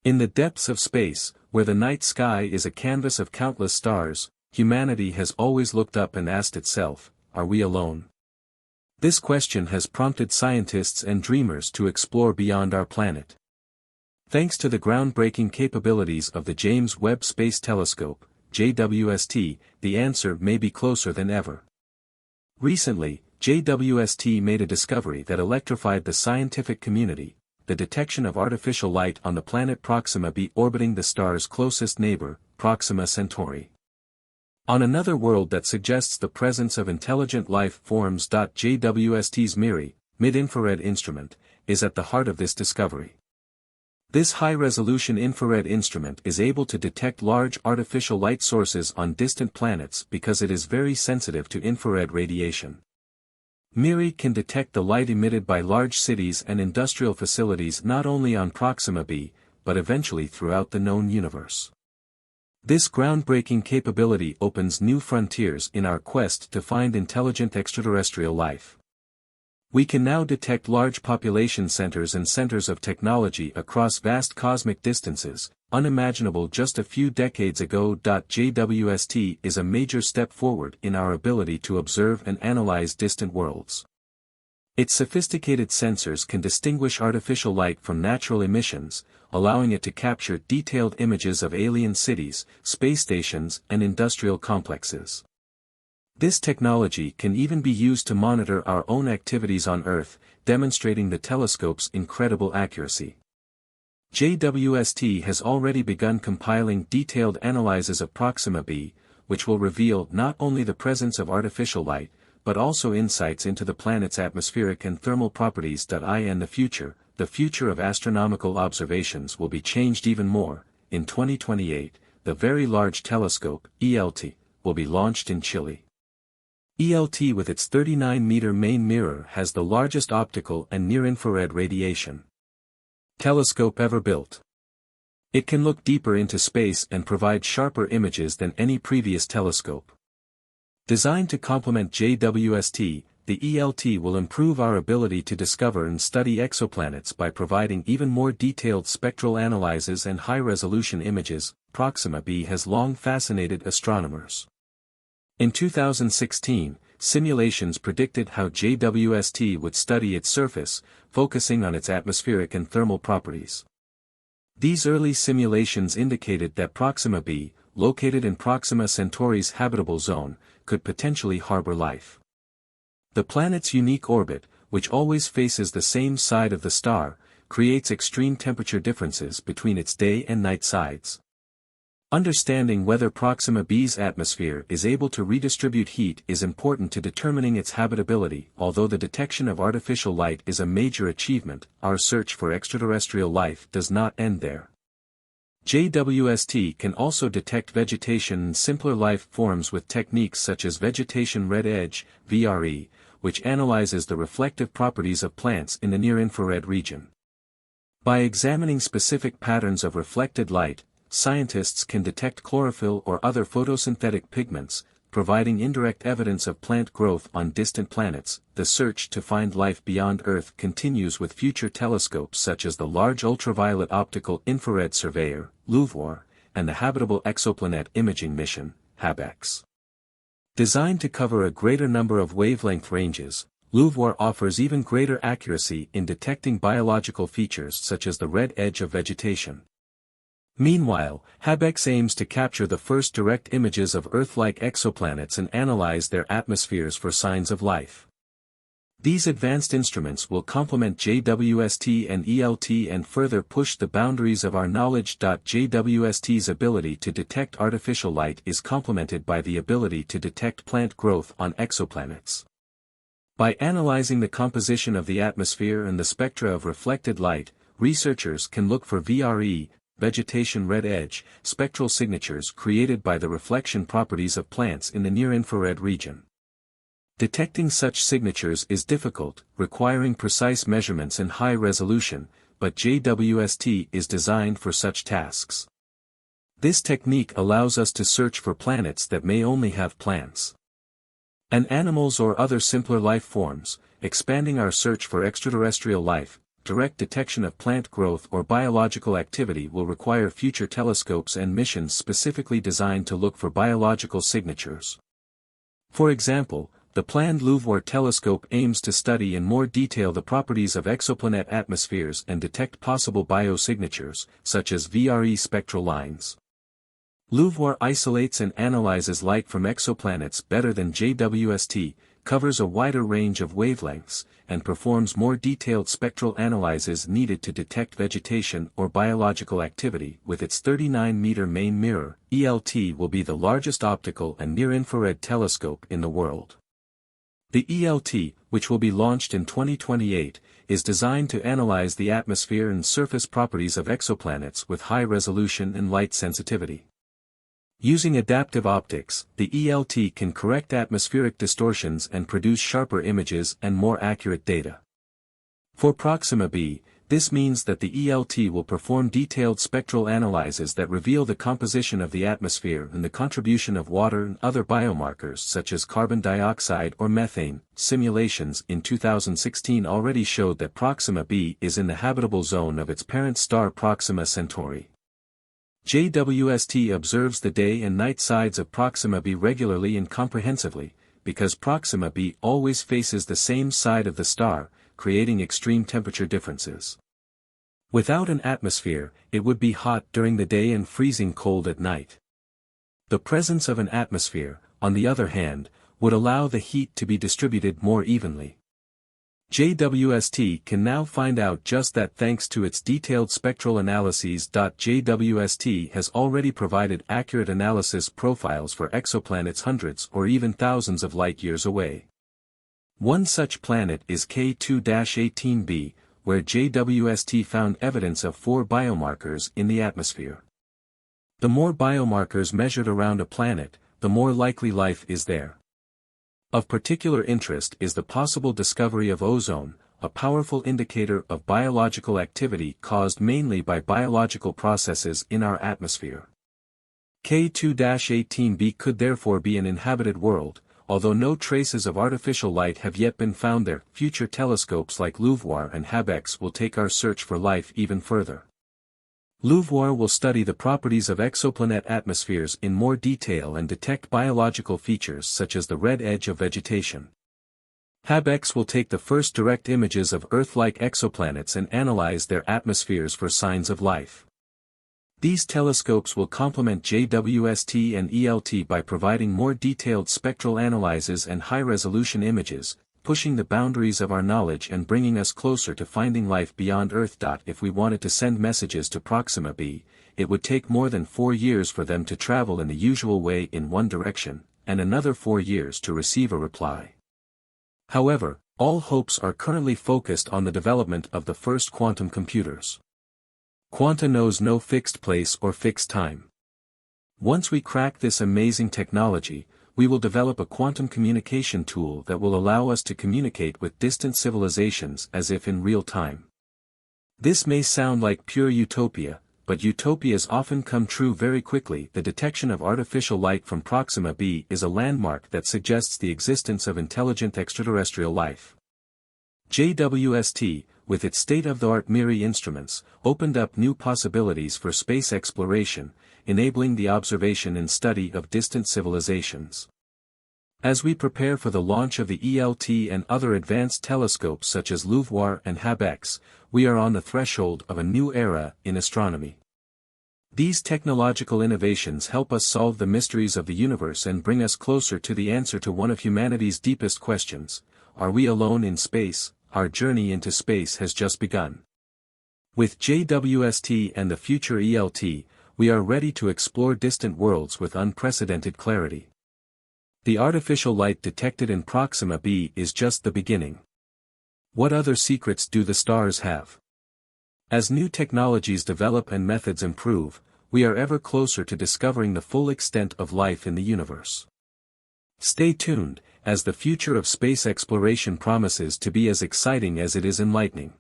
In the depths of space, where the night sky is a canvas of countless stars, humanity has always looked up and asked itself, are we alone? This question has prompted scientists and dreamers to explore beyond our planet. Thanks to the groundbreaking capabilities of the James Webb Space Telescope, JWST, the answer may be closer than ever. Recently, JWST made a discovery that electrified the scientific community: the detection of artificial light on the planet Proxima B orbiting the star's closest neighbor, Proxima-Centauri. On another world that suggests the presence of intelligent life forms. JWST's MIRI, mid-infrared instrument, is at the heart of this discovery. This high-resolution infrared instrument is able to detect large artificial light sources on distant planets because it is very sensitive to infrared radiation. MIRI can detect the light emitted by large cities and industrial facilities not only on Proxima B, but eventually throughout the known universe. This groundbreaking capability opens new frontiers in our quest to find intelligent extraterrestrial life. We can now detect large population centers and centers of technology across vast cosmic distances, unimaginable just a few decades ago. JWST is a major step forward in our ability to observe and analyze distant worlds. Its sophisticated sensors can distinguish artificial light from natural emissions, allowing it to capture detailed images of alien cities, space stations, and industrial complexes. This technology can even be used to monitor our own activities on Earth, demonstrating the telescope's incredible accuracy. JWST has already begun compiling detailed analyses of Proxima B, which will reveal not only the presence of artificial light, but also insights into the planet's atmospheric and thermal properties. In the future of astronomical observations will be changed even more. In 2028, the Very Large Telescope, ELT, will be launched in Chile. ELT with its 39-meter main mirror has the largest optical and near-infrared radiation telescope ever built. It can look deeper into space and provide sharper images than any previous telescope. Designed to complement JWST, the ELT will improve our ability to discover and study exoplanets by providing even more detailed spectral analyses and high-resolution images. Proxima B has long fascinated astronomers. In 2016, simulations predicted how JWST would study its surface, focusing on its atmospheric and thermal properties. These early simulations indicated that Proxima B, located in Proxima-Centauri's habitable zone, could potentially harbor life. The planet's unique orbit, which always faces the same side of the star, creates extreme temperature differences between its day and night sides. Understanding whether Proxima B's atmosphere is able to redistribute heat is important to determining its habitability. Although the detection of artificial light is a major achievement, our search for extraterrestrial life does not end there. JWST can also detect vegetation and simpler life forms with techniques such as vegetation red edge, VRE, which analyzes the reflective properties of plants in the near-infrared region. By examining specific patterns of reflected light, scientists can detect chlorophyll or other photosynthetic pigments, providing indirect evidence of plant growth on distant planets. The search to find life beyond Earth continues with future telescopes such as the Large Ultraviolet Optical Infrared Surveyor, LUVOIR, and the Habitable Exoplanet Imaging Mission, HABEX. Designed to cover a greater number of wavelength ranges, LUVOIR offers even greater accuracy in detecting biological features such as the red edge of vegetation. Meanwhile, HABEX aims to capture the first direct images of Earth-like exoplanets and analyze their atmospheres for signs of life. These advanced instruments will complement JWST and ELT and further push the boundaries of our knowledge. JWST's ability to detect artificial light is complemented by the ability to detect plant growth on exoplanets. By analyzing the composition of the atmosphere and the spectra of reflected light, researchers can look for VRE, vegetation red edge, spectral signatures created by the reflection properties of plants in the near-infrared region. Detecting such signatures is difficult, requiring precise measurements and high resolution, but JWST is designed for such tasks. This technique allows us to search for planets that may only have plants and animals or other simpler life forms, expanding our search for extraterrestrial life. direct detection of plant growth or biological activity will require future telescopes and missions specifically designed to look for biological signatures. For example, the planned Louvre telescope aims to study in more detail the properties of exoplanet atmospheres and detect possible biosignatures, such as VRE spectral lines. Louvre isolates and analyzes light from exoplanets better than JWST, covers a wider range of wavelengths, and performs more detailed spectral analyses needed to detect vegetation or biological activity. With its 39-meter main mirror, ELT will be the largest optical and near-infrared telescope in the world. The ELT, which will be launched in 2028, is designed to analyze the atmosphere and surface properties of exoplanets with high resolution and light sensitivity. Using adaptive optics, the ELT can correct atmospheric distortions and produce sharper images and more accurate data. For Proxima B, this means that the ELT will perform detailed spectral analyses that reveal the composition of the atmosphere and the contribution of water and other biomarkers such as carbon dioxide or methane. Simulations in 2016 already showed that Proxima B is in the habitable zone of its parent star Proxima-Centauri. JWST observes the day and night sides of Proxima B regularly and comprehensively, because Proxima B always faces the same side of the star, creating extreme temperature differences. Without an atmosphere, it would be hot during the day and freezing cold at night. The presence of an atmosphere, on the other hand, would allow the heat to be distributed more evenly. JWST can now find out just that thanks to its detailed spectral analyses. JWST has already provided accurate analysis profiles for exoplanets hundreds or even thousands of light-years away. One such planet is K2-18b, where JWST found evidence of 4 biomarkers in the atmosphere. The more biomarkers measured around a planet, the more likely life is there. Of particular interest is the possible discovery of ozone, a powerful indicator of biological activity caused mainly by biological processes in our atmosphere. K2-18b could therefore be an inhabited world, although no traces of artificial light have yet been found there. Future telescopes like Louvre and HabEx will take our search for life even further. Louvre will study the properties of exoplanet atmospheres in more detail and detect biological features such as the red edge of vegetation. HabEx will take the first direct images of Earth-like exoplanets and analyze their atmospheres for signs of life. These telescopes will complement JWST and ELT by providing more detailed spectral analyses and high-resolution images, pushing the boundaries of our knowledge and bringing us closer to finding life beyond Earth. If we wanted to send messages to Proxima B, it would take more than 4 years for them to travel in the usual way in one direction, and another 4 years to receive a reply. However, all hopes are currently focused on the development of the first quantum computers. Quanta knows no fixed place or fixed time. Once we crack this amazing technology, we will develop a quantum communication tool that will allow us to communicate with distant civilizations as if in real time. This may sound like pure utopia, but utopias often come true very quickly. The detection of artificial light from Proxima B is a landmark that suggests the existence of intelligent extraterrestrial life. JWST, with its state-of-the-art MIRI instruments, opened up new possibilities for space exploration, enabling the observation and study of distant civilizations. As we prepare for the launch of the ELT and other advanced telescopes such as Louvre and HabEx, we are on the threshold of a new era in astronomy. These technological innovations help us solve the mysteries of the universe and bring us closer to the answer to one of humanity's deepest questions: are we alone in space? Our journey into space has just begun. With JWST and the future ELT, we are ready to explore distant worlds with unprecedented clarity. The artificial light detected in Proxima B is just the beginning. What other secrets do the stars have? As new technologies develop and methods improve, we are ever closer to discovering the full extent of life in the universe. Stay tuned, as the future of space exploration promises to be as exciting as it is enlightening.